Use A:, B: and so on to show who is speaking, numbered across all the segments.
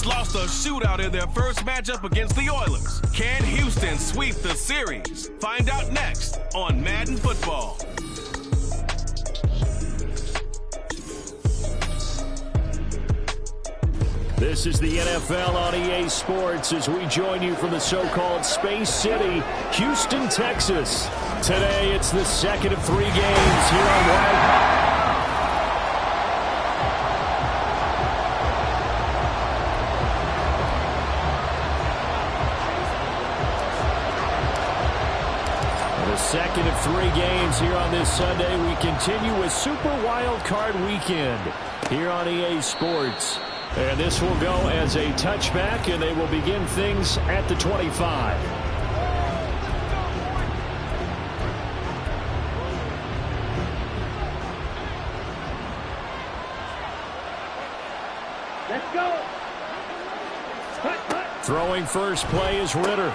A: lost a shootout in their first matchup against the Oilers. Can Houston sweep the series? Find out next on Madden Football.
B: This is the NFL on EA Sports as we join you from the so-called Space City, Houston, Texas. Today, it's the second of 3 games here on Wild. Second of 3 games here on this Sunday. We continue with Super Wild Card Weekend here on EA Sports. And this will go as a touchback, and they will begin things at the 25.
C: Let's go.
B: Throwing first play is Ritter.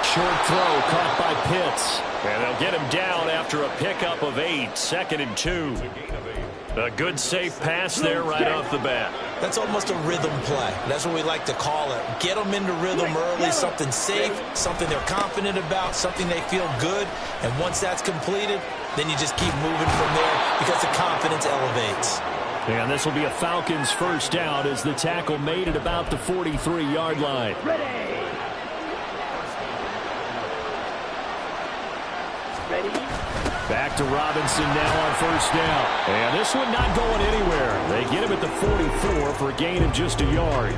B: Short throw caught by Pitts. And they'll get him down after a pickup of 8, 2nd and 2. A good safe pass there right off the bat.
D: That's almost a rhythm play. That's what we like to call it. Get them into rhythm early, something safe, something they're confident about, something they feel good. And once that's completed, then you just keep moving from there because the confidence elevates.
B: And this will be a Falcons first down as the tackle made at about the 43-yard line.
C: Ready.
B: Back to Robinson now on first down. And this one not going anywhere. They get him at the 44 for a gain of just a yard.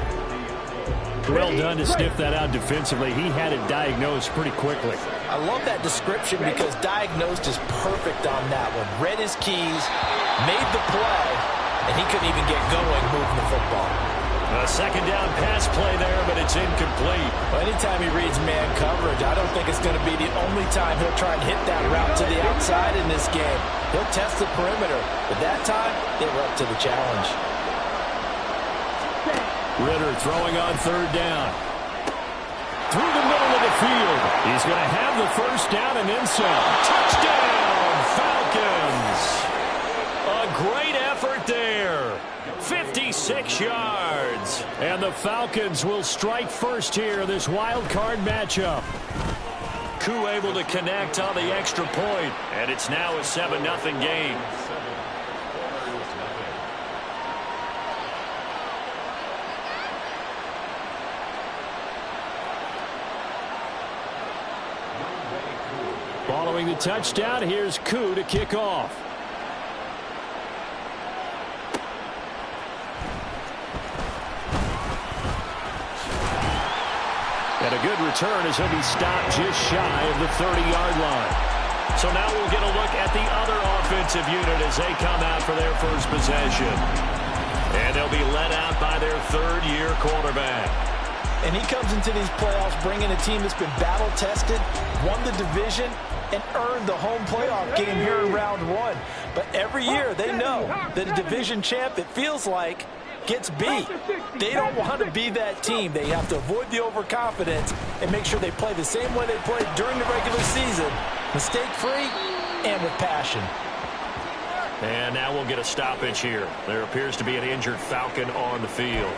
B: Well done to sniff that out defensively. He had it diagnosed pretty quickly.
D: I love that description because diagnosed is perfect on that one. Read his keys, made the play, and he couldn't even get going moving the football.
B: A second down pass play there, but it's incomplete.
D: Well, anytime he reads man coverage, I don't think it's going to be the only time he'll try and hit that route to the outside in this game. He'll test the perimeter, but that time, they were up to the challenge.
B: Ritter throwing on third down. Through the middle of the field. He's going to have the first down and then some. Touchdown, Falcons! A great effort there. 56 yards. And the Falcons will strike first here in this wild card matchup. Koo able to connect on the extra point, and it's now a 7-0 game. Following the touchdown, here's Koo to kick off. And a good return as he'll be stopped just shy of the 30-yard line. So now we'll get a look at the other offensive unit as they come out for their first possession. And they'll be led out by their third-year quarterback.
D: And he comes into these playoffs bringing a team that's been battle-tested, won the division, and earned the home playoff game here in round 1. But every year they know that a division champ, it feels like, gets beat. They don't want to be that team. They have to avoid the overconfidence and make sure they play the same way they played during the regular season, mistake-free and with passion.
B: And now we'll get a stoppage here. There appears to be an injured Falcon on the field.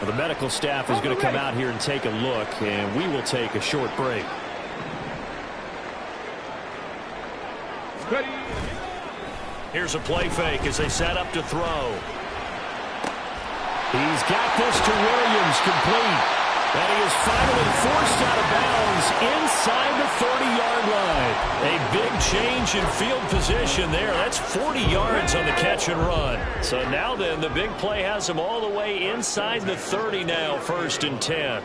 B: Well, the medical staff is going to come out here and take a look, and we will take a short break. Here's a play fake as they set up to throw. He's got this to Williams, complete. And he is finally forced out of bounds inside the 30-yard line. A big change in field position there. That's 40 yards on the catch and run. So now then, the big play has him all the way inside the 30 now, 1st and 10.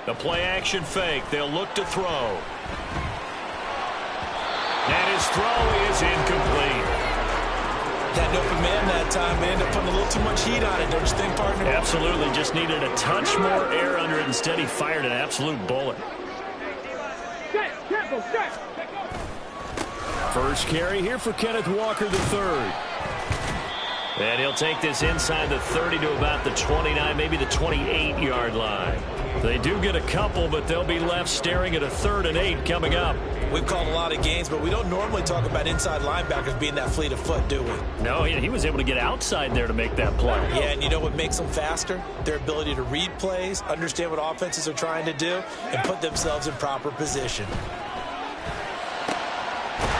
B: The play-action fake. They'll look to throw. And his throw is incomplete.
D: Had an open man that time. They ended up putting a little too much heat on it, don't you think, partner?
B: Absolutely. Just needed a touch more air under it. Instead, he fired an absolute bullet. First carry here for Kenneth Walker III. And he'll take this inside the 30 to about the 29, maybe the 28-yard line. They do get a couple, but they'll be left staring at a 3rd and 8 coming up.
D: We've called a lot of games, but we don't normally talk about inside linebackers being that fleet of foot, do we?
B: No, he was able to get outside there to make that play.
D: Yeah, and you know what makes them faster? Their ability to read plays, understand what offenses are trying to do, and put themselves in proper position.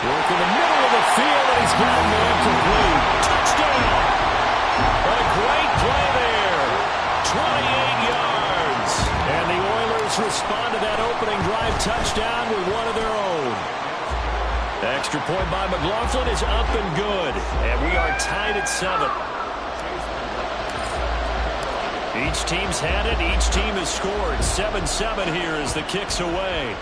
B: Work in the middle of the field, and he's got a man complete. Touchdown! A great play there. 28 yards. And the Oilers respond to that opening drive touchdown with one of their own. Extra point by McLaughlin is up and good. And we are tied at 7. Each team's had it. Each team has scored. 7-7 here as the kick's away.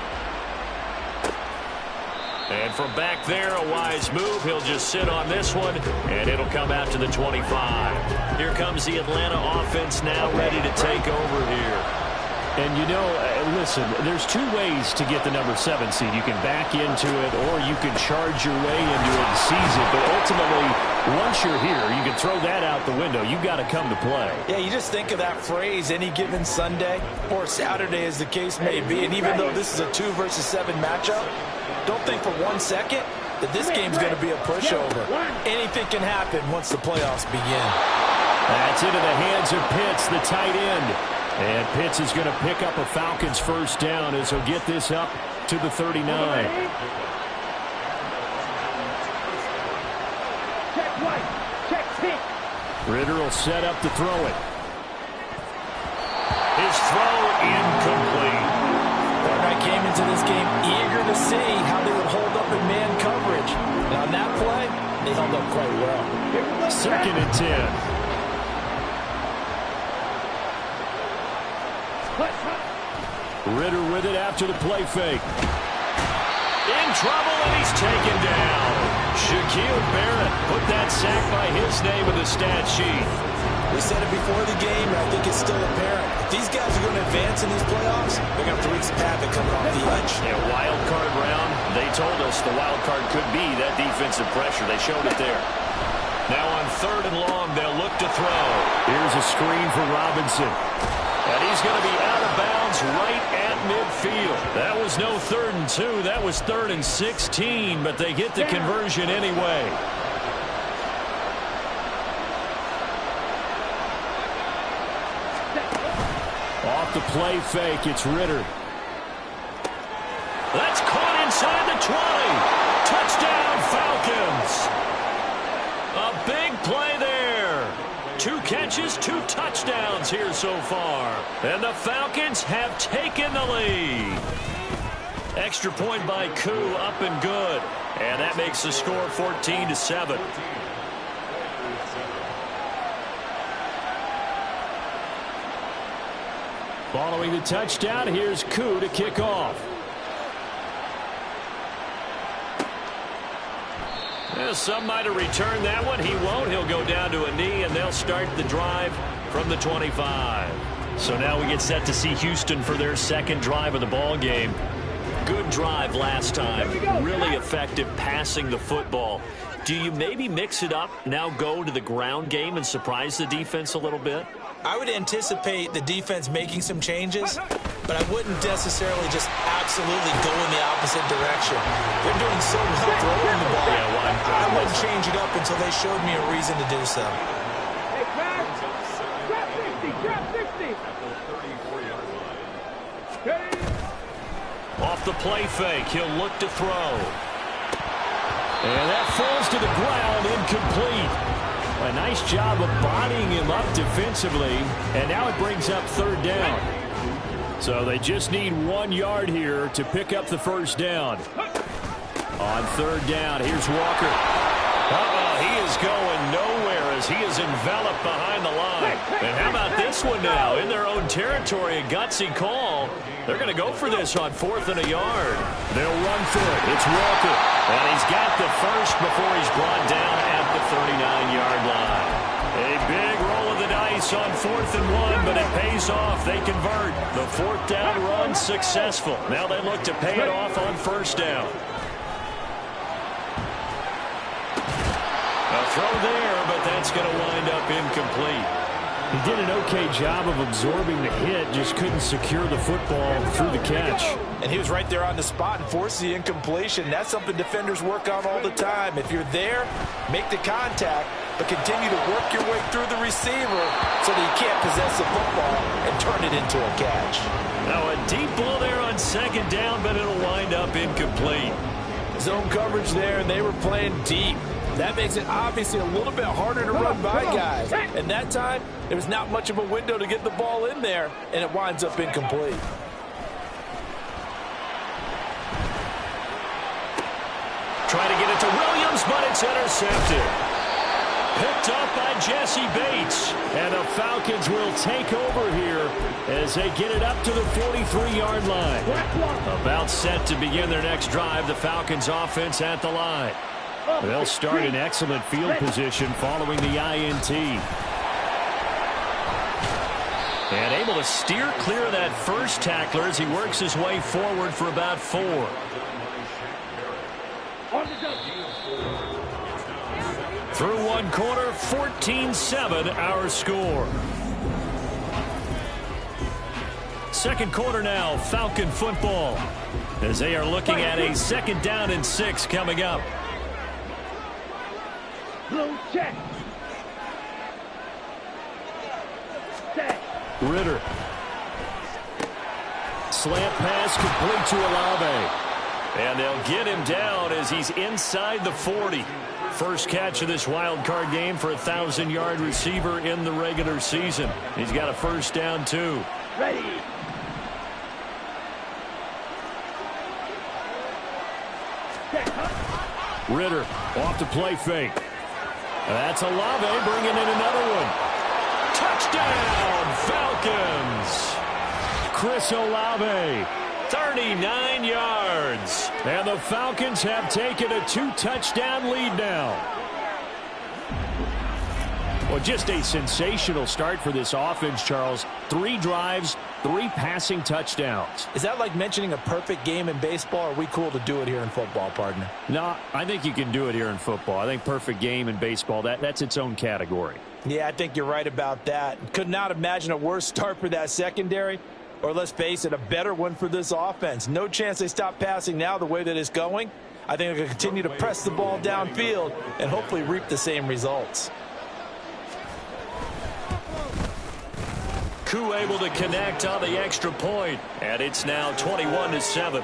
B: And from back there, a wise move. He'll just sit on this one, and it'll come out to the 25. Here comes the Atlanta offense now ready to take over here. And, you know, listen, there's 2 ways to get the number 7 seed. You can back into it, or you can charge your way into it and seize it. But ultimately, once you're here, you can throw that out the window. You've got to come to play.
D: Yeah, you just think of that phrase, any given Sunday or Saturday as the case may be. And even though this is a 2 versus 7 matchup, don't think for 1 second that this game's going to be a pushover. Anything can happen once the playoffs begin.
B: That's into the hands of Pitts, the tight end. And Pitts is going to pick up a Falcons first down as he'll get this up to the 39. Ritter will set up to throw it. His throw incomplete.
D: I came into this game eager to see how they would hold up in man coverage. And on that play, they held up quite well.
B: 2nd and 10. Ritter with it after the play fake. In trouble, and he's taken down. Shaquille Barrett put that sack by his name in the stat sheet.
D: We said it before the game, and I think it's still apparent. If these guys are going to advance in these playoffs, they're going to have to wreak some havoc coming off the edge.
B: Yeah, wild card round. They told us the wild card could be that defensive pressure. They showed it there. Now on 3rd and long, they'll look to throw. Here's a screen for Robinson. And he's going to be out of bounds right at midfield. That was no 3rd and 2. That was 3rd and 16, but they get the conversion anyway. Off the play fake, it's Ritter. That's caught inside the 20. Touchdown, Falcons. A big play there. 2 catches, 2 touchdowns here so far. And the Falcons have taken the lead. Extra point by Koo, up and good. And that makes the score 14-7. Following the touchdown, here's Koo to kick off. Well, some might have returned that one. He won't. He'll go down to a knee, and they'll start the drive from the 25. So now we get set to see Houston for their 2nd drive of the ball game. Good drive last time. Really effective passing the football. Do you maybe mix it up, now go to the ground game and surprise the defense a little bit?
D: I would anticipate the defense making some changes, but I wouldn't necessarily just absolutely go in the opposite direction. They're doing so well throwing the ball. I wouldn't change it up until they showed me a reason to do so.
B: Off the play fake, he'll look to throw. And that falls to the ground, incomplete. A nice job of bodying him up defensively, and now it brings up 3rd down. So they just need 1 yard here to pick up the first down. On 3rd down, here's Walker. He is going nowhere as he is enveloped behind the line. And how about this one now? In their own territory, a gutsy call. They're going to go for this on 4th and a yard. They'll run for it. It's Walker. And he's got the first before he's brought down at the 39-yard line. A big roll of the dice on 4th and 1, but it pays off. They convert. The 4th down run successful. Now they look to pay it off on 1st down. A throw there, but that's going to wind up incomplete. He did an okay job of absorbing the hit, just couldn't secure the football through the catch.
D: And he was right there on the spot and forced the incompletion. That's something defenders work on all the time. If you're there, make the contact, but continue to work your way through the receiver so that you can't possess the football and turn it into a catch.
B: Now a deep ball there on second down, but it'll wind up incomplete.
D: Zone coverage there, and they were playing deep. That makes it obviously a little bit harder to run by guys. And that time, there was not much of a window to get the ball in there, and it winds up incomplete.
B: Trying to get it to Williams, but it's intercepted. Picked up by Jesse Bates. And the Falcons will take over here as they get it up to the 43-yard line. About set to begin their next drive. The Falcons offense at the line. They'll start in excellent field position following the INT. And able to steer clear of that first tackler as he works his way forward for about 4. Through one quarter, 14-7 our score. Second quarter now, Falcon football, as they are looking at a 2nd down and 6 coming up.
C: Check.
B: Ritter. Slant pass complete to Olave. And they'll get him down as he's inside the 40. First catch of this wild card game for a 1,000-yard receiver in the regular season. He's got a first down, too.
C: Ready.
B: Ritter off the play fake. That's Olave bringing in another one. Touchdown, Falcons! Chris Olave, 39 yards. And the Falcons have taken a 2-touchdown lead now. Well, just a sensational start for this offense, Charles. 3 drives, 3 passing touchdowns.
D: Is that like mentioning a perfect game in baseball, or are we cool to do it here in football, partner?
B: No, I think you can do it here in football. I think perfect game in baseball, that's its own category.
D: Yeah, I think you're right about that. Could not imagine a worse start for that secondary, or let's face it, a better one for this offense. No chance they stop passing now the way that it's going. I think they're going to continue to press the ball downfield and hopefully reap the same results.
B: Koo able to connect on the extra point, and it's now 21-7.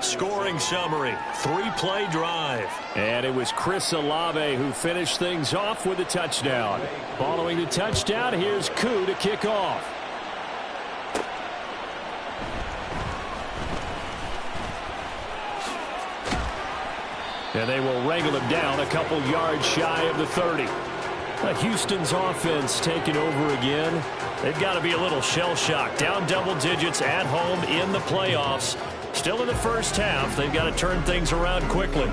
B: Scoring summary, 3-play drive. And it was Chris Olave who finished things off with a touchdown. Following the touchdown, here's Koo to kick off. And they will wrangle him down a couple yards shy of the 30. Houston's offense taking over again. They've got to be a little shell-shocked. Down double digits at home in the playoffs. Still in the first half. They've got to turn things around quickly.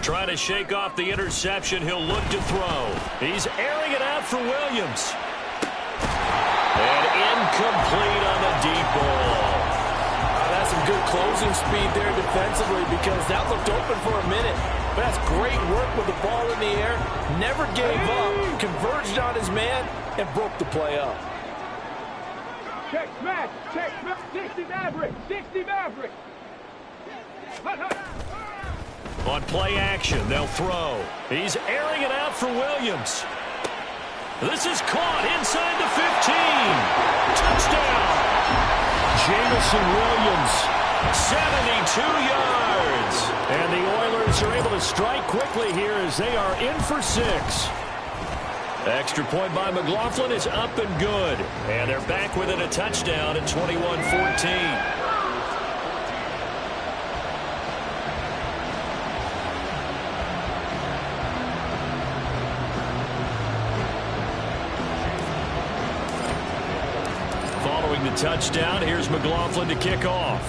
B: Trying to shake off the interception. He'll look to throw. He's airing it out for Williams. And incomplete on the deep ball.
D: That's some good closing speed there defensively, because that looked open for a minute. But that's great work with the ball in the air. Never gave up. Converged on his man and broke the play up.
C: Check smash. Check smash. 60 Maverick. 60 Maverick.
B: On play action, they'll throw. He's airing it out for Williams. This is caught inside the 15. Touchdown. Jamison Williams, 72 yards. And the Oilers are able to strike quickly here as they are in for 6. Extra point by McLaughlin is up and good. And they're back within a touchdown at 21-14. the touchdown. Here's McLaughlin to kick off.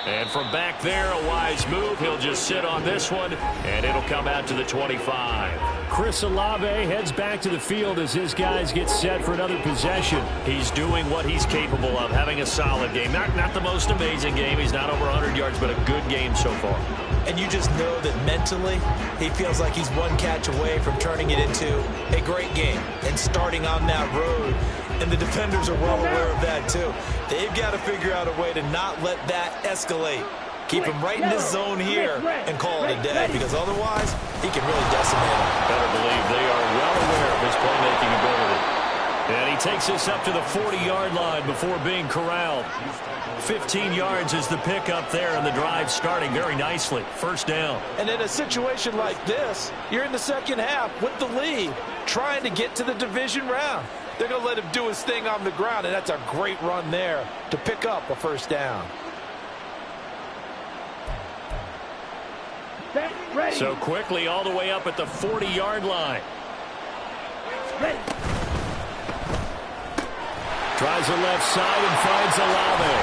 B: And from back there, a wise move. He'll just sit on this one, and it'll come out to the 25.
E: Chris Olave heads back to the field as his guys get set for another possession.
B: He's doing what he's capable of, having a solid game. Not the most amazing game. He's not over 100 yards, but a good game so far.
D: And you just know that mentally, he feels like he's one catch away from turning it into a great game and starting on that road. And the defenders are well aware of that, too. They've got to figure out a way to not let that escalate. Keep him right in this zone here and call it a day, because otherwise, he can really decimate him.
B: Better believe they are well aware of his playmaking ability. And he takes us up to the 40-yard line before being corralled. 15 yards is the pickup there, and the drive starting very nicely. First down.
D: And in a situation like this, you're in the second half with the lead, trying to get to the division round. They're going to let him do his thing on the ground, and that's a great run there to pick up a first down.
B: So quickly all the way up at the 40-yard line.
E: Tries the left side and finds Olave.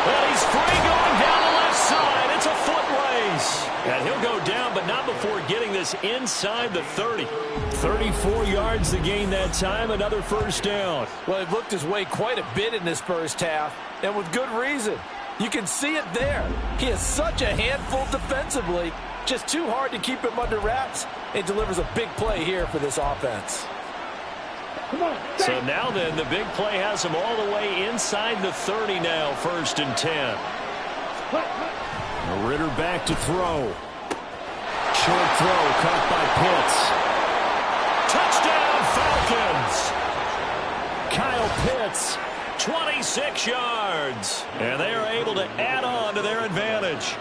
B: Well, he's free going down the left side. It's a foot race. And he'll go down, but not before getting this inside the 30.
E: 34 yards to gain that time, another first down.
D: Well, he looked his way quite a bit in this first half, and with good reason. You can see it there. He is such a handful defensively. Just too hard to keep him under wraps. It delivers a big play here for this offense.
B: So now then, the big play has him all the way inside the 30 now, 1st and 10.
E: Ritter back to throw. Short throw caught by Pitts.
B: Touchdown, Falcons! Kyle Pitts, 26 yards. And they are able to add on to their advantage.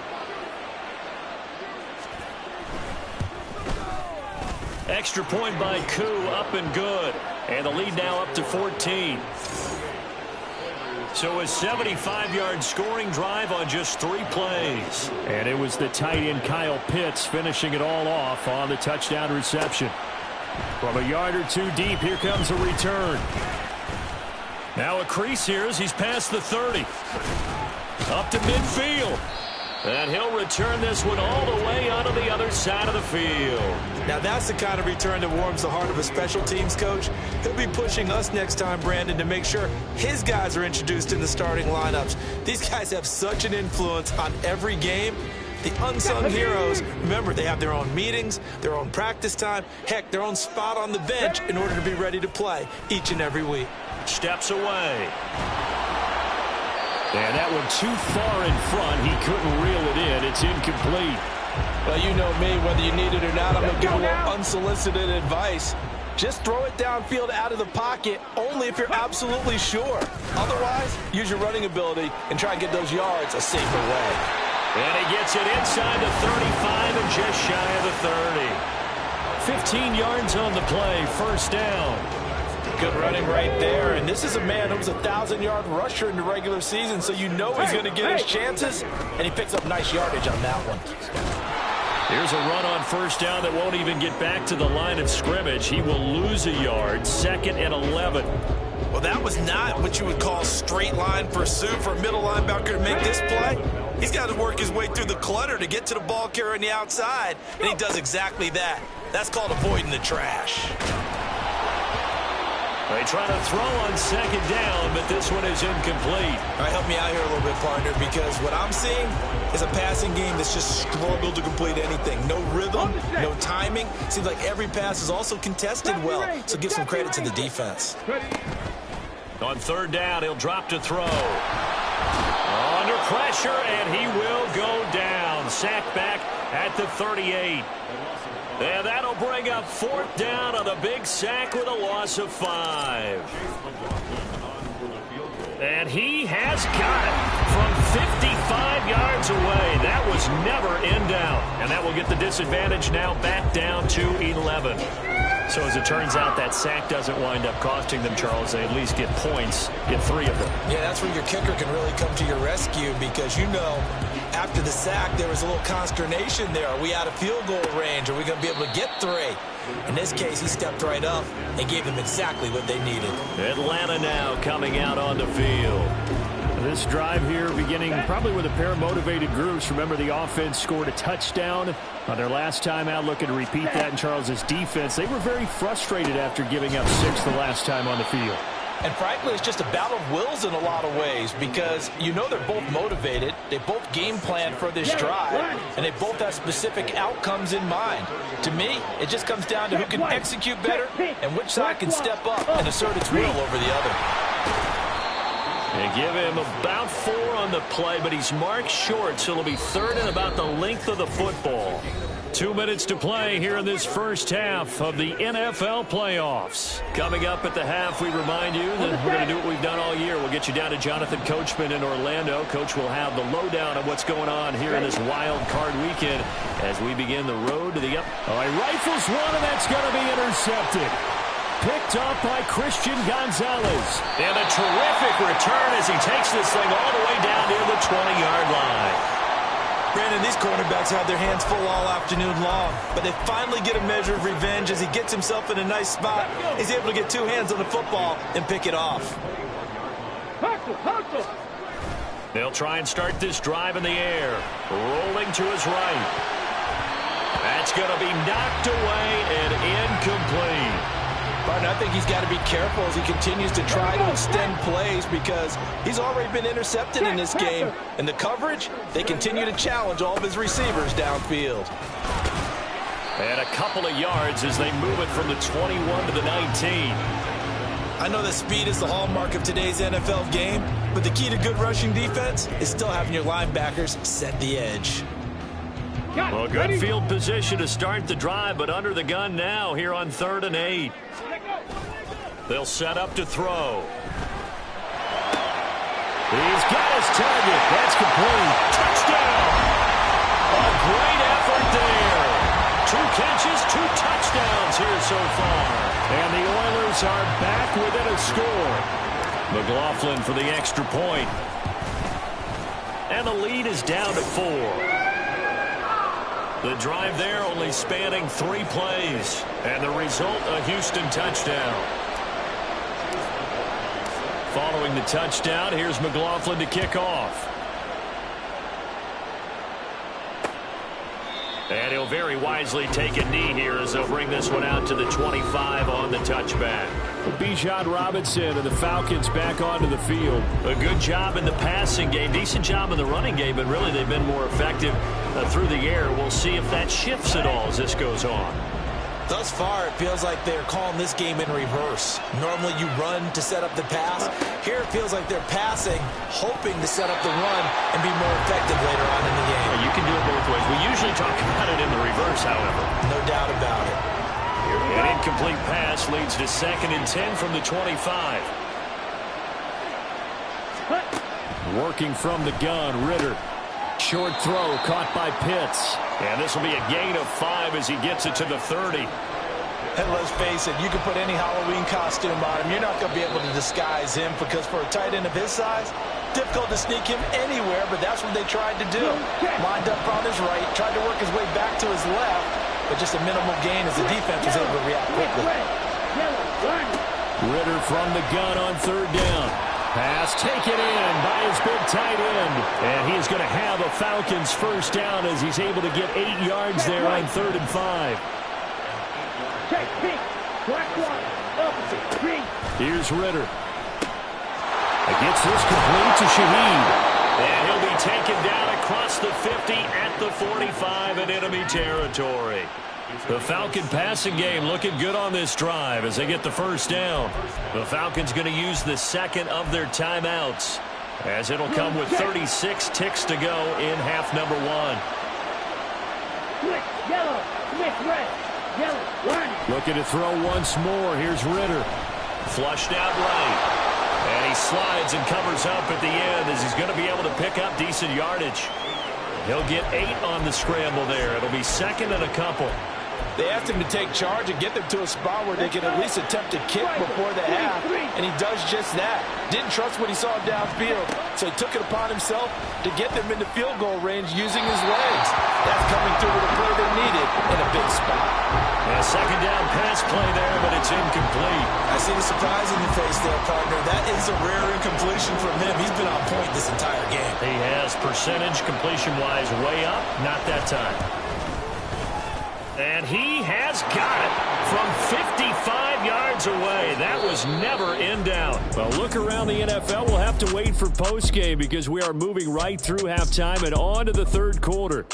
B: Extra point by Koo, up and good. And the lead now up to 14. So a 75-yard scoring drive on just 3 plays.
E: And it was the tight end Kyle Pitts finishing it all off on the touchdown reception. From a yard or two deep, here comes a return.
B: Now a crease here as he's past the 30. Up to midfield. And he'll return this one all the way onto the other side of the field.
D: Now that's the kind of return that warms the heart of a special teams coach. He'll be pushing us next time, Brandon, to make sure his guys are introduced in the starting lineups. These guys have such an influence on every game. The unsung heroes, remember, they have their own meetings, their own practice time, heck, their own spot on the bench in order to be ready to play each and every week.
B: Steps away.
E: And that one too far in front. He couldn't reel it in. It's incomplete.
D: Well, you know me, whether you need it or not, I'm going to give a little unsolicited advice. Just throw it downfield out of the pocket only if you're absolutely sure. Otherwise, use your running ability and try and get those yards a safer way.
B: And he gets it inside the 35 and just shy of the 30.
E: 15 yards on the play, first down.
D: Good running right there, and this is a man who was a 1,000-yard rusher in the regular season, so you know he's going to get his chances, and he picks up nice yardage on that one.
B: Here's a run on first down that won't even get back to the line of scrimmage. He will lose a yard, 2nd and 11.
D: Well, that was not what you would call straight line pursuit for a middle linebacker to make this play. He's got to work his way through the clutter to get to the ball carrier on the outside, and he does exactly that. That's called avoiding the trash.
B: They try to throw on 2nd down, but this one is incomplete.
D: All right, help me out here a little bit, partner, because what I'm seeing is a passing game that's just struggled to complete anything. No rhythm, no timing. Seems like every pass is also contested well, so give some credit to the defense.
B: On 3rd down, he'll drop to throw. Under pressure, and he will go down. Sacked back at the 38. And that'll bring up 4th down on the big sack with a loss of 5. And he has got it from 55 yards away. That was never in doubt. And that will get the disadvantage now back down to 11.
E: So as it turns out, that sack doesn't wind up costing them, Charles. They at least get points, get 3 of them.
D: Yeah, that's where your kicker can really come to your rescue because, you know, after the sack, there was a little consternation there. Are we out of field goal range? Are we going to be able to get 3? In this case, he stepped right up and gave them exactly what they needed.
E: Atlanta now coming out on the field. This drive here beginning probably with a pair of motivated groups. Remember, the offense scored a touchdown on their last time out, looking to repeat that in Charles's defense. They were very frustrated after giving up 6 the last time on the field.
D: And frankly, it's just a battle of wills in a lot of ways because you know they're both motivated. They both game plan for this drive, and they both have specific outcomes in mind. To me, it just comes down to who can execute better and which side can step up and assert its will over the other.
E: They give him about 4 on the play, but he's marked short, so it'll be 3rd and about the length of the football. 2 minutes to play here in this first half of the NFL playoffs. Coming up at the half, we remind you that we're going to do what we've done all year. We'll get you down to Jonathan Coachman in Orlando. Coach will have the lowdown on what's going on here in this wild card weekend as we begin the road to the up. All right, rifles one, and that's going to be intercepted. Picked up by Christian Gonzalez. And a terrific return as he takes this thing all the way down near the 20-yard line.
D: Brandon, these cornerbacks have their hands full all afternoon long, but they finally get a measure of revenge as he gets himself in a nice spot. He's able to get 2 hands on the football and pick it off.
E: They'll try and start this drive in the air. Rolling to his right. That's going to be knocked away and incomplete.
D: Martin, I think he's got to be careful as he continues to try to extend plays because he's already been intercepted in this game. And the coverage, they continue to challenge all of his receivers downfield.
E: And a couple of yards as they move it from the 21 to the 19.
D: I know that speed is the hallmark of today's NFL game, but the key to good rushing defense is still having your linebackers set the edge.
E: Well, good field position to start the drive, but under the gun now here on 3rd and 8. They'll set up to throw. He's got his target. That's complete. Touchdown. A great effort there. 2 catches, 2 touchdowns here so far. And the Oilers are back within a score. McLaughlin for the extra point. And the lead is down to 4. The drive there only spanning 3 plays. And the result, a Houston touchdown. Following the touchdown, here's McLaughlin to kick off. And he'll very wisely take a knee here as they'll bring this one out to the 25 on the touchback. Bijan Robinson and the Falcons back onto the field. A good job in the passing game, decent job in the running game, but really they've been more effective through the air. We'll see if that shifts at all as this goes on.
D: Thus far, it feels like they're calling this game in reverse. Normally you run to set up the pass. Here it feels like they're passing, hoping to set up the run and be more effective later on in the game.
E: You can do it both ways. We usually talk about it in the reverse, however.
D: No doubt about it.
E: An incomplete pass leads to 2nd and 10 from the 25. Working from the gun, Ritter. Short throw caught by Pitts. And this will be a gain of 5 as he gets it to the 30.
D: And let's face it, you can put any Halloween costume on him. You're not going to be able to disguise him because for a tight end of his size, difficult to sneak him anywhere, but that's what they tried to do. Lined up on his right, tried to work his way back to his left, but just a minimal gain as the defense was able to react quickly.
E: Ritter from the gun on 3rd down. Pass taken in by his big tight end. And he's going to have a Falcons first down as he's able to get 8 yards there on 3rd and 5. Here's Ritter. It gets this complete to Shaheed. And he'll be taken down across the 50 at the 45 in enemy territory. The Falcon passing game looking good on this drive as they get the first down. The Falcons going to use the 2nd of their timeouts as it'll come with 36 ticks to go in half number 1. Looking to throw once more. Here's Ritter. Flushed out right. And he slides and covers up at the end as he's going to be able to pick up decent yardage. He'll get 8 on the scramble there. It'll be 2nd and a couple.
D: They asked him to take charge and get them to a spot where they can at least attempt to kick before the half, and he does just that. Didn't trust what he saw downfield, so he took it upon himself to get them into field goal range using his legs. That's coming through with a play they needed in a big spot.
E: A second down pass play there, but it's incomplete.
F: I see the surprise in your face there, partner. That is a rare incompletion from him. He's been on point this entire game.
E: He has percentage completion-wise way up, not that time. And he has got it from 55 yards away. That was never in doubt.
B: Well, look around the NFL. We'll have to wait for postgame because we are moving right through halftime and on to the third quarter.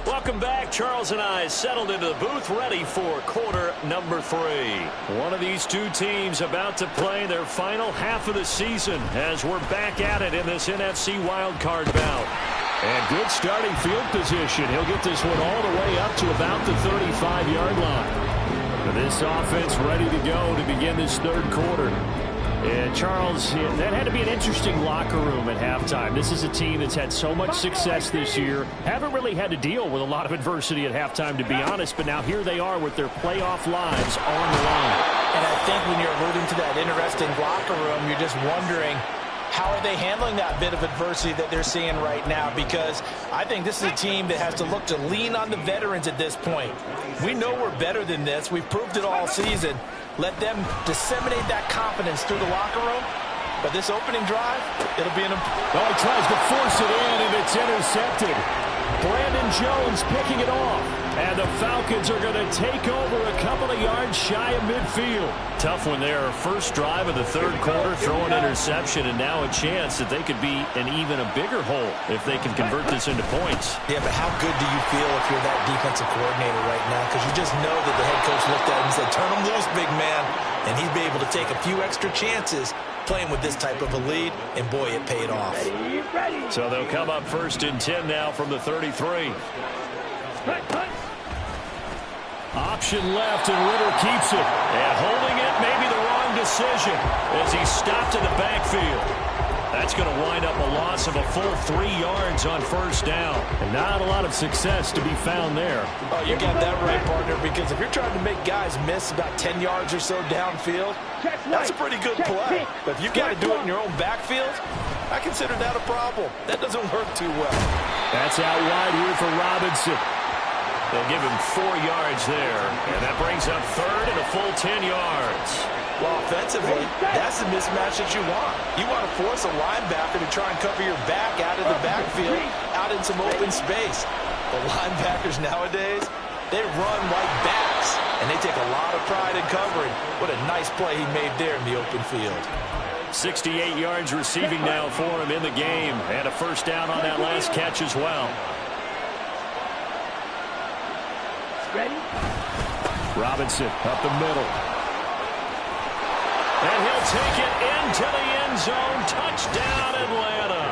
E: Welcome back. Charles and I settled into the booth ready for quarter number 3.
B: One of these two teams about to play their final half of the season as we're back at it in this NFC wildcard bout. And good starting field position. He'll get this one all the way up to about the 35-yard line. This offense ready to go to begin this third quarter. And Charles, that had to be an interesting locker room at halftime. This is a team that's had so much success this year. Haven't really had to deal with a lot of adversity at halftime, to be honest. But now here they are with their playoff lives on the line.
D: And I think when you're alluding to that interesting locker room, you're just wondering, how are they handling that bit of adversity that they're seeing right now? Because I think this is a team that has to look to lean on the veterans at this point. We know we're better than this. We've proved it all season. Let them disseminate that confidence through the locker room. But this opening drive, it'll be an...
B: Oh, he tries to force it in, and it's intercepted. Brandon Jones picking it off. And the Falcons are going to take over a couple of yards shy of midfield.
E: Tough one there. First drive of the third quarter, throw an interception, and now a chance that they could be in even a bigger hole if they can convert this into points.
F: Yeah, but how good do you feel if you're that defensive coordinator right now? Because you just know that the head coach looked at him and said, turn him loose, big man. And he'd be able to take a few extra chances playing with this type of a lead, and boy, it paid off.
E: So they'll come up 1st and 10 now from the 33.
B: Option left, and Ritter keeps it.
E: And holding it may be the wrong decision as he stopped in the backfield. That's going to wind up a loss of a full 3 yards on first down.
B: And not a lot of success to be found there.
D: Oh, you got that right, partner, because if you're trying to make guys miss about 10 yards or so downfield, that's a pretty good play. But if you've got to do it in your own backfield, I consider that a problem. That doesn't work too well.
B: That's out wide here for Robinson.
E: They'll give him 4 yards there, and that brings up third and a full 10 yards.
D: Well, offensively, that's the mismatch that you want. You want to force a linebacker to try and cover your back out of the backfield, out in some open space. The linebackers nowadays, they run like backs, and they take a lot of pride in covering. What a nice play he made there in the open field.
E: 68 yards receiving now for him in the game, and a first down on that last catch as well.
C: Ready?
B: Robinson up the middle.
E: And he'll take it into the end zone. Touchdown, Atlanta.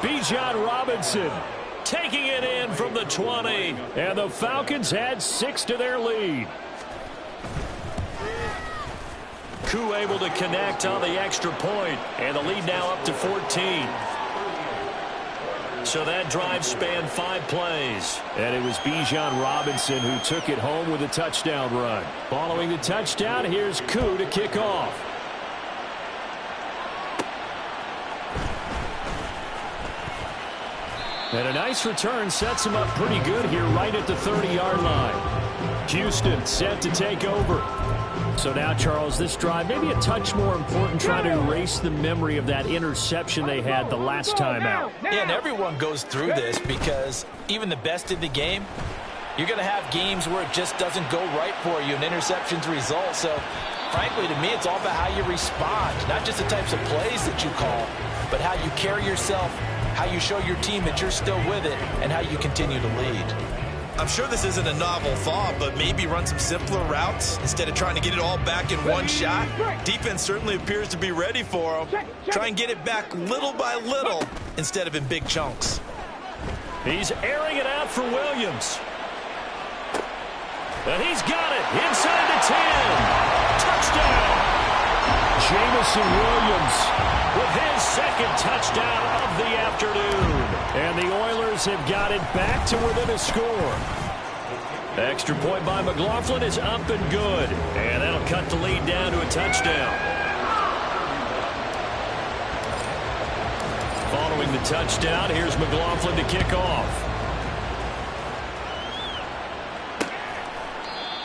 B: Bijan Robinson
E: taking it in from the 20.
B: And the Falcons add 6 to their lead.
E: Koo able to connect on the extra point, and the lead now up to 14. So that drive spanned 5 plays.
B: And it was Bijan Robinson who took it home with a touchdown run. Following the touchdown, here's Koo to kick off. And a nice return sets him up pretty good here right at the 30-yard line. Houston set to take over. So now, Charles, this drive maybe a touch more important, trying to erase the memory of that interception they had the last time out.
D: Yeah, and everyone goes through this because even the best in the game, you're going to have games where it just doesn't go right for you and interceptions result. So, frankly, to me, it's all about how you respond, not just the types of plays that you call, but how you carry yourself, how you show your team that you're still with it, and how you continue to lead.
F: I'm sure this isn't a novel thought, but maybe run some simpler routes instead of trying to get it all back in one shot. Defense certainly appears to be ready for him. Try and get it back little by little instead of in big chunks.
E: He's airing it out for Williams. And he's got it inside the 10. Touchdown.
B: Jamison Williams
E: with his second touchdown of the afternoon.
B: And the Oilers have got it back to within a score.
E: Extra point by McLaughlin is up and good. And that'll cut the lead down to a touchdown. Following the touchdown, here's McLaughlin to kick off.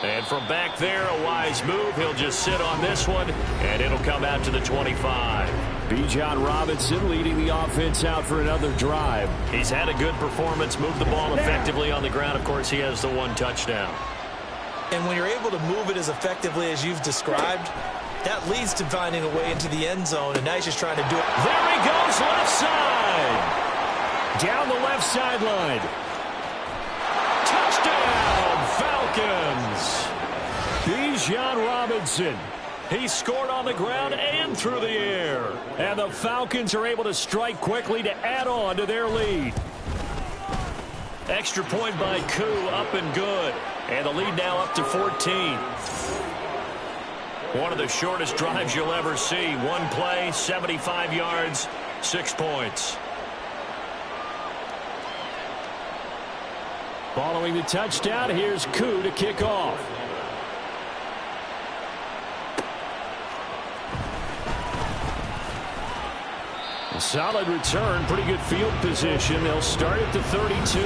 E: And from back there, a wise move. He'll just sit on this one, and it'll come out to the 25.
B: Bijan Robinson leading the offense out for another drive.
E: He's had a good performance, moved the ball effectively on the ground. Of course, he has the one touchdown.
F: And when you're able to move it as effectively as you've described, that leads to finding a way into the end zone, and now he's just trying to do it.
E: There he goes, left side.
B: Down the left sideline.
E: Touchdown, Falcons.
B: Bijan Robinson.
E: He scored on the ground and through the air.
B: And the Falcons are able to strike quickly to add on to their lead.
E: Extra point by Koo, up and good. And the lead now up to 14. One of the shortest drives you'll ever see. One play, 75 yards, 6 points.
B: Following the touchdown, here's Koo to kick off. A solid return, pretty good field position. They'll start at the 32.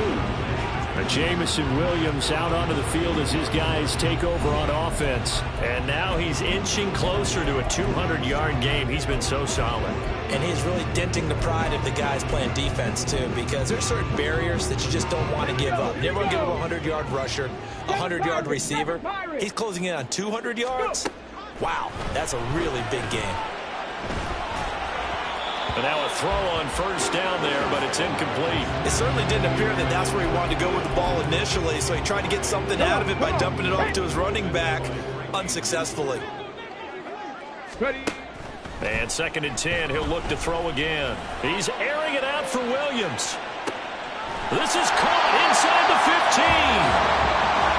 B: Jamison Williams out onto the field as his guys take over on offense.
E: And now he's inching closer to a 200-yard game. He's been so solid.
F: And he's really denting the pride of the guys playing defense, too, because there's certain barriers that you just don't want to give up. You never want to give up a 100-yard rusher, a 100-yard receiver. He's closing in on 200 yards. Wow, that's a really big game.
E: And now a throw on first down there, but it's incomplete.
F: It certainly didn't appear that that's where he wanted to go with the ball initially, so he tried to get something out of it by dumping it off to his running back unsuccessfully.
E: And 2nd and 10, he'll look to throw again. He's airing it out for Williams. This is caught inside the 15.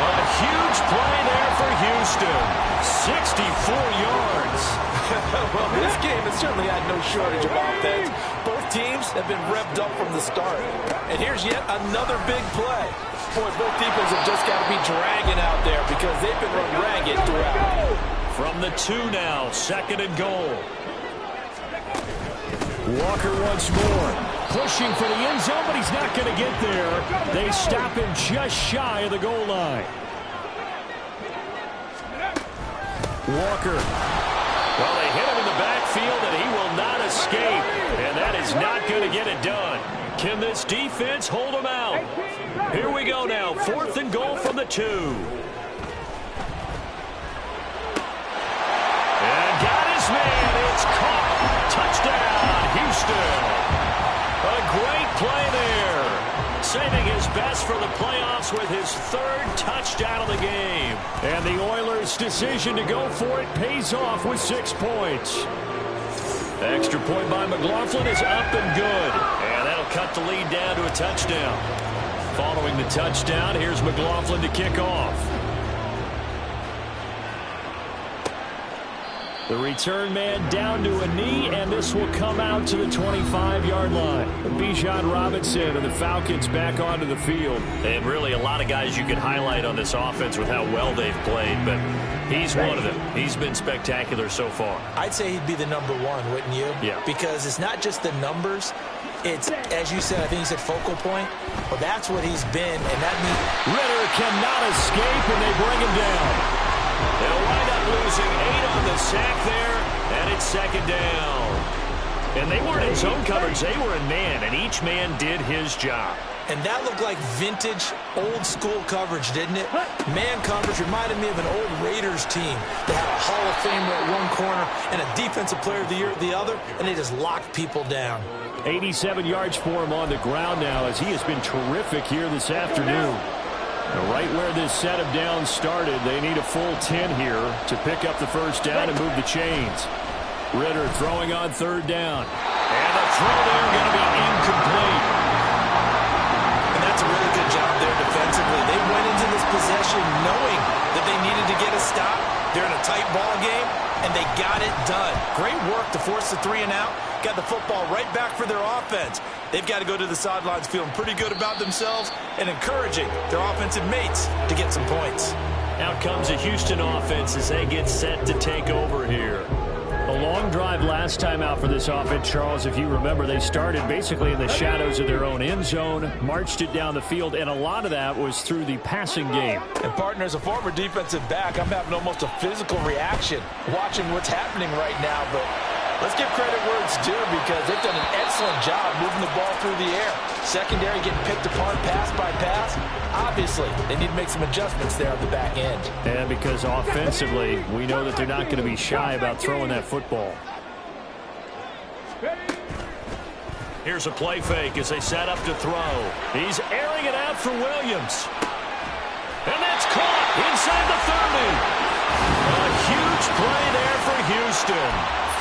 E: A huge play there for Houston. 64 yards.
D: Well, this game has certainly had no shortage of offense. Both teams have been revved up from the start. And here's yet another big play. Boy, both defenses have just got to be dragging out there because they've been run ragged throughout.
E: From the 2 now, 2nd and goal.
B: Walker once more. Pushing for the end zone, but he's not going to get there. They stop him just shy of the goal line. Walker.
E: Well, they hit him in the backfield, and he will not escape. And that is not going to get it done. Can this defense hold him out? Here we go now. 4th and goal from the 2. And got his man. It's caught. Touchdown, Houston. A great play there. Saving his best for the playoffs with his 3rd touchdown of the game.
B: And the Oilers' decision to go for it pays off with 6 points.
E: Extra point by McLaughlin is up and good. And that'll cut the lead down to a touchdown. Following the touchdown, here's McLaughlin to kick off.
B: The return man down to a knee, and this will come out to the 25-yard line. Bijan Robinson and the Falcons back onto the field.
E: And really a lot of guys you could highlight on this offense with how well they've played, but he's one of them. He's been spectacular so far.
F: I'd say he'd be the number 1, wouldn't you?
E: Yeah.
F: Because it's not just the numbers. It's, as you said, I think you said focal point. Well, that's what he's been, and that means
B: Ritter cannot escape, and they bring him down.
E: They'll wind up losing 8 on the sack there, and it's 2nd down. And they weren't in zone coverage. They were in man, and each man did his job.
F: And that looked like vintage, old-school coverage, didn't it? Man coverage reminded me of an old Raiders team that had a Hall of Famer at one corner and a Defensive Player of the Year at the other, and they just locked people down.
B: 87 yards for him on the ground now as he has been terrific here this afternoon. Right where this set of downs started, they need a full 10 here to pick up the first down and move the chains. Ritter throwing on 3rd down.
E: And the throw there going to be incomplete.
F: And that's a really good job there defensively. They went into this possession knowing that they needed to get a stop. They're in a tight ball game, and they got it done. Great work to force the 3 and out. Got the football right back for their offense. they've got to go to the sidelines feeling pretty good about themselves and encouraging their offensive mates to get some points.
E: Out comes a Houston offense as they get set to take over here. A long drive last time out for this offense, Charles. If you remember, they started basically in the shadows of their own end zone, marched it down the field, and a lot of that was through the passing game.
D: And, partner, as a former defensive back, I'm having almost a physical reaction watching what's happening right now. But let's give credit where it's due because they've done an excellent job moving the ball through the air. Secondary getting picked apart pass by pass. Obviously, they need to make some adjustments there on the back end.
E: And because offensively, we know that they're not going to be shy about throwing that football. Here's a play fake as they set up to throw. He's airing it out for Williams. And that's caught inside the 30. A huge play there for Houston.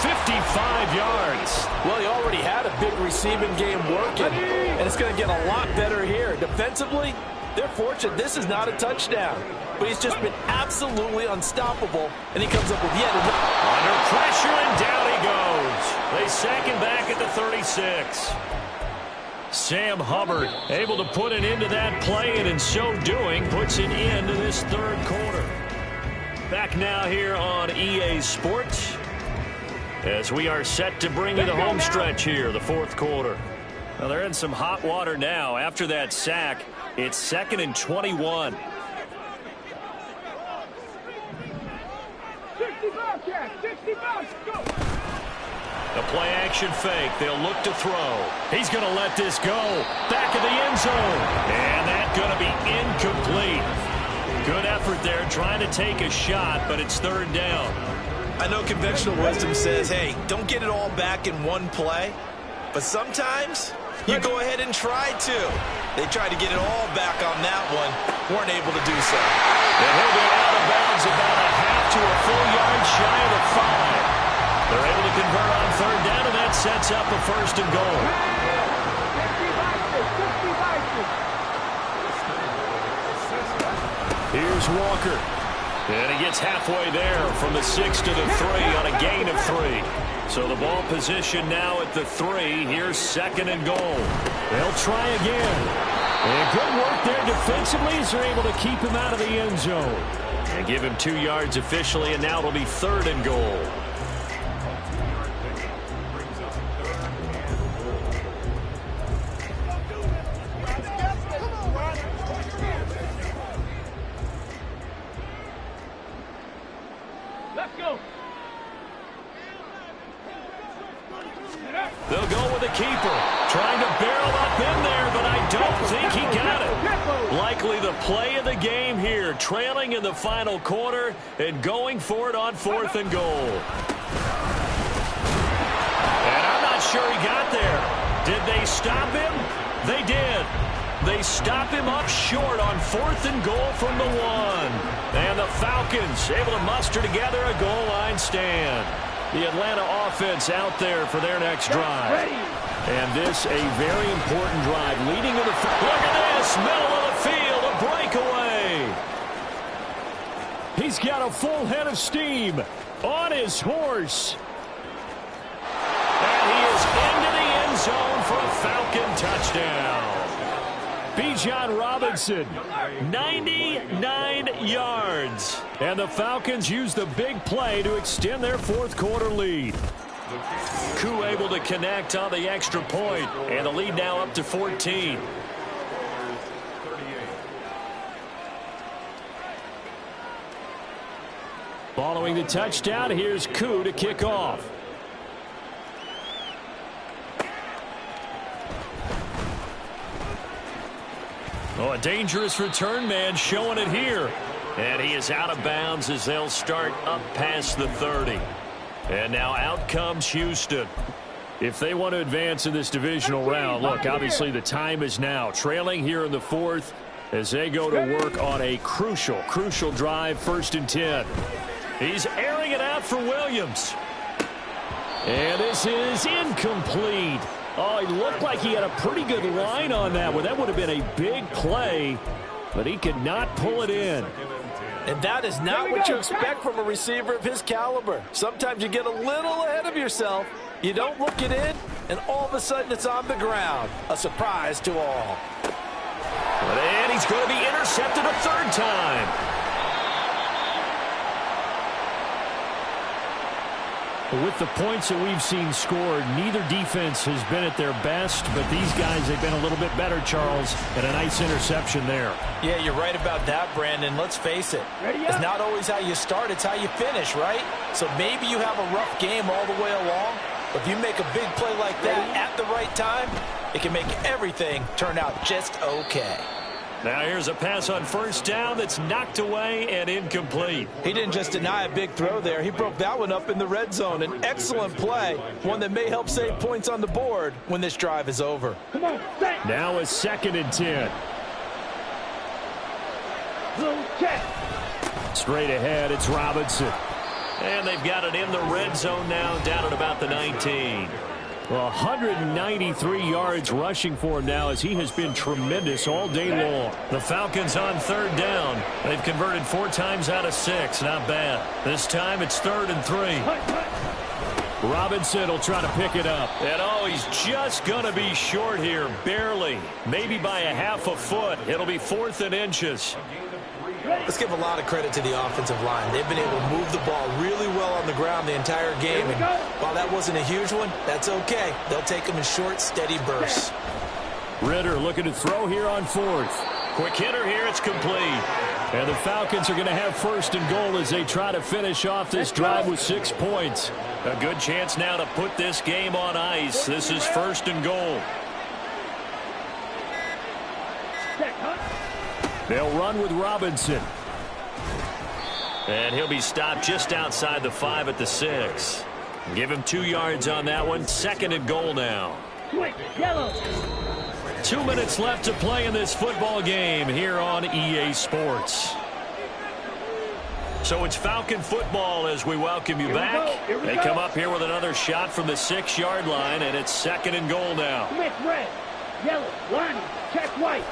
E: 55 yards.
D: Well, he already had a big receiving game working, and it's going to get a lot better here. Defensively, they're fortunate this is not a touchdown, but he's just been absolutely unstoppable, and he comes up with yet another.
E: Under pressure, and down he goes. They sack him back at the 36. Sam Hubbard able to put an end to that play, and in so doing, puts an end to this third quarter. Back now here on EA Sports, as we are set to bring you the home stretch here, the fourth quarter. Well, they're in some hot water now. After that sack, it's 2nd and 21.
C: 65, go!
E: The play action fake. They'll look to throw. He's going to let this go. Back of the end zone. And that's going to be incomplete. Good effort there trying to take a shot, but it's third down.
F: I know conventional wisdom says, hey, don't get it all back in one play. But sometimes you go ahead and try to. They tried to get it all back on that one. Weren't able to do so.
E: And he'll be out of bounds about a half to a full yard shy of the 5. They're able to convert on third down, and that sets up a 1st and goal. Here's Walker. And he gets halfway there from the 6 to the 3 on a gain of 3. So the ball position now at the 3. Here's 2nd and goal. They'll try again. And good work there defensively as they're able to keep him out of the end zone. And give him 2 yards officially, and now it'll be 3rd and goal. They'll go with the keeper. Trying to barrel up in there, but I don't think he got it. Likely the play of the game here. Trailing in the final quarter and going for it on 4th and goal. And I'm not sure he got there. Did they stop him? They did. They stop him up short on 4th and goal from the 1. And the Falcons able to muster together a goal line stand. The Atlanta offense out there for their next drive. And this a very important drive leading to the look at this, middle of the field, a breakaway. He's got a full head of steam on his horse. And he is into the end zone for a Falcon touchdown. Bijan Robinson, 99 yards. And the Falcons use the big play to extend their 4th quarter lead. Koo able to connect on the extra point, and the lead now up to 14. Following the touchdown, here's Koo to kick off. Oh, a dangerous return man showing it here. And he is out of bounds as they'll start up past the 30. And now out comes Houston. If they want to advance in this divisional round, look, obviously the time is now. Trailing here in the 4th as they go to work on a crucial drive, 1st and 10. He's airing it out for Williams. And this is incomplete. Oh, he looked like he had a pretty good line on that one. That would have been a big play, but he could not pull it in.
D: And that is not what you expect from a receiver of his caliber. Sometimes you get a little ahead of yourself, You don't look it in, and all of a sudden it's on the ground. A surprise to all.
E: And he's going to be intercepted a third time.
B: With the points that we've seen scored, neither defense has been at their best, but these guys have been a little bit better, Charles, and a nice interception there.
D: Yeah, you're right about that, Brandon. Let's face it. It's not always how you start, it's how you finish, right? So maybe you have a rough game all the way along, but if you make a big play like that at the right time, it can make everything turn out just okay.
E: Now here's a pass on first down that's knocked away and incomplete.
D: He didn't just deny a big throw there. He broke that one up in the red zone. An excellent play, one that may help save points on the board when this drive is over.
C: Come on, set.
B: Now a 2nd and 10.
C: Blue check.
B: Straight ahead, it's Robinson.
E: And they've got it in the red zone now, down at about the 19.
B: Well, 193 yards rushing for him now as he has been tremendous all day long.
E: The Falcons on 3rd down. They've converted 4 times out of 6. Not bad. This time it's 3rd and 3.
B: Robinson will try to pick it up.
E: And oh, he's just going to be short here. Barely. Maybe by a half a foot. It'll be 4th and inches.
F: Let's give a lot of credit to the offensive line. They've been able to move the ball really well on the ground the entire game. And while that wasn't a huge one, that's okay. They'll take them in short, steady bursts.
B: Ritter looking to throw here on 4th.
E: Quick hitter here. It's complete.
B: And the Falcons are going to have 1st and goal as they try to finish off this drive with 6 points.
E: A good chance now to put this game on ice. This is 1st and goal.
B: They'll run with Robinson.
E: And he'll be stopped just outside the 5 at the 6. Give him 2 yards on that one. 2nd and goal now.
C: Quick, yellow.
E: 2 minutes left to play in this football game here on EA Sports. So it's Falcon football as we welcome you back. They come up here with another shot from the 6-yard line, and it's 2nd and goal now.
C: Smith red, yellow, line, check white.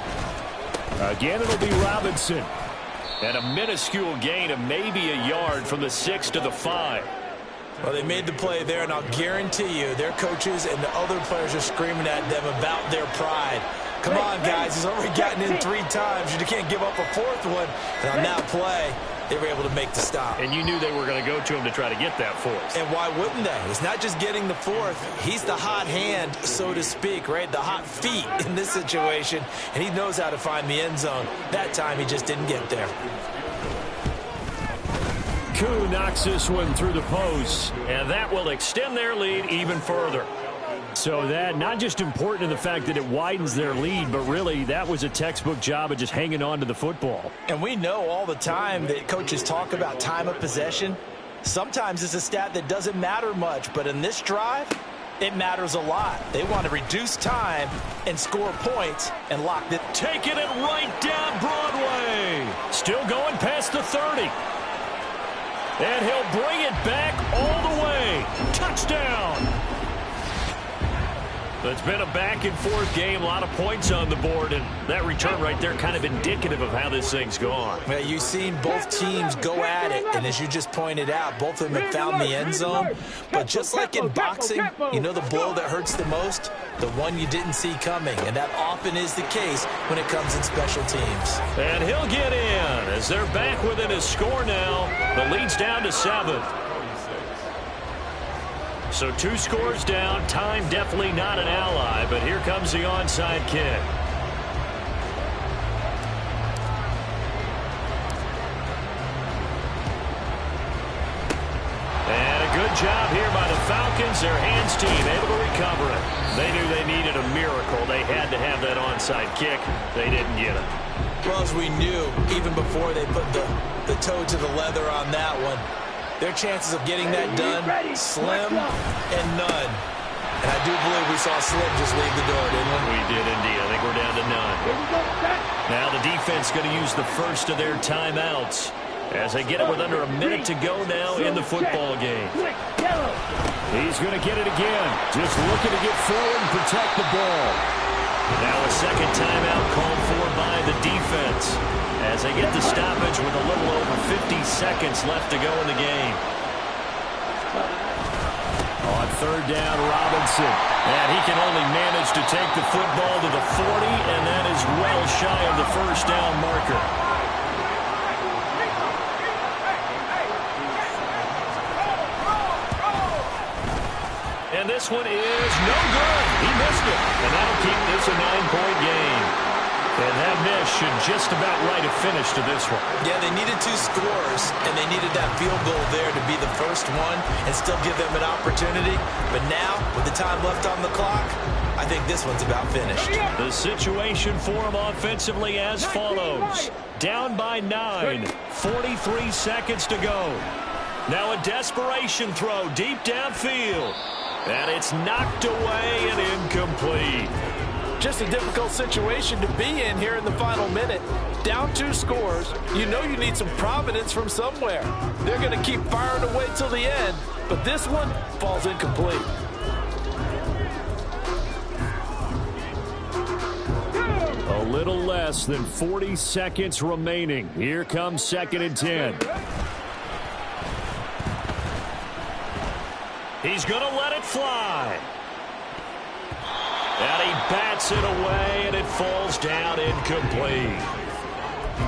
B: Again, it'll be Robinson.
E: And a minuscule gain of maybe a yard from the 6 to the 5.
F: Well, they made the play there, and I'll guarantee you their coaches and the other players are screaming at them about their pride. Come on, guys. He's already gotten in 3 times. You can't give up a 4th one. And on that play, they were able to make the stop.
E: And you knew they were going to go to him to try to get that 4th.
F: And why wouldn't they? It's not just getting the 4th. He's the hot hand, so to speak, right? The hot feet in this situation. And he knows how to find the end zone. That time, he just didn't get there.
B: Koo knocks this one through the post.
E: And that will extend their lead even further.
B: So that not just important in the fact that it widens their lead, but really that was a textbook job of just hanging on to the football.
F: And we know all the time that coaches talk about time of possession. Sometimes it's a stat that doesn't matter much, but in this drive, it matters a lot. They want to reduce time and score points and lock it.
E: Taking it right down Broadway. Still going past the 30. And he'll bring it back all the way. Touchdown. It's been a back-and-forth game, a lot of points on the board, and that return right there kind of indicative of how this thing's gone.
F: Well, you've seen both teams go at it, and as you just pointed out, both of them have found the end zone. But just like in boxing, you know the blow that hurts the most? The one you didn't see coming, and that often is the case when it comes in special teams.
E: And he'll get in as they're back within a score now. The lead's down to 7. So 2 scores down. Time definitely not an ally, but here comes the onside kick. And a good job here by the Falcons. Their hands team able to recover it. They knew they needed a miracle. They had to have that onside kick. They didn't get it.
F: Well, as we knew, even before they put the toe to the leather on that one, their chances of getting that done, slim and none. And I do believe we saw Slim just leave the door, didn't we?
E: We did indeed. I think we're down to none. Now the defense going to use the first of their timeouts as they get it with under a minute to go now in the football game.
B: He's going to get it again. Just looking to get forward and protect the ball.
E: Now a second timeout called for by the defense as they get the stoppage with a little over 50 seconds left to go in the game.
B: On third down, Robinson. And he can only manage to take the football to the 40, and that is well shy of the first down marker. And this one is no good. He missed it. And that'll keep this a 9-point game. And that miss should just about write a finish to this one.
F: Yeah, they needed 2 scores, and they needed that field goal there to be the first one and still give them an opportunity. But now, with the time left on the clock, I think this one's about finished.
E: The situation for them offensively as follows. Down by 9, 43 seconds to go. Now a desperation throw deep downfield. And it's knocked away and incomplete.
D: Just a difficult situation to be in here in the final minute. Down 2 scores. You know you need some providence from somewhere. They're going to keep firing away till the end, but this one falls incomplete.
B: A little less than 40 seconds remaining. Here comes 2nd and 10.
E: He's going to let it fly. And he bats it away, and it falls down incomplete.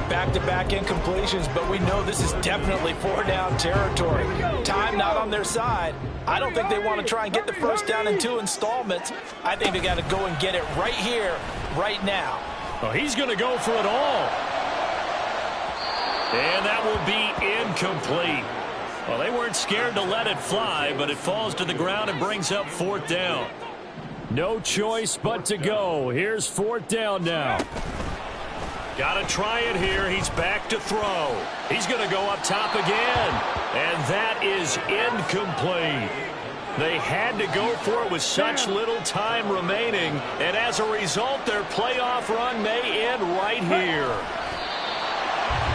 D: Back-to-back incompletions, but we know this is definitely 4-down territory. Time not on their side. I don't think they want to try and get the first down in 2 installments. I think they got to go and get it right here, right now.
E: Well, he's going to go for it all. And that will be incomplete. Well, they weren't scared to let it fly, but it falls to the ground and brings up 4th down.
B: No choice but to go. Here's 4th down now.
E: Got to try it here. He's back to throw. He's going to go up top again. And that is incomplete. They had to go for it with such little time remaining. And as a result, their playoff run may end right here.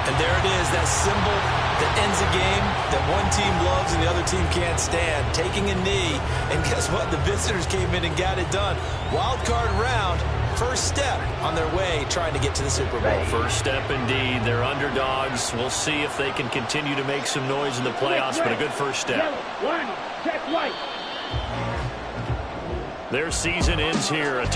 F: And there it is, that symbol that ends a game that one team loves and the other team can't stand. Taking a knee, and guess what? The visitors came in and got it done. Wild card round, first step on their way trying to get to the Super Bowl.
E: First step indeed. They're underdogs. We'll see if they can continue to make some noise in the playoffs, but a good first step.
C: Check white.
E: Their season ends here.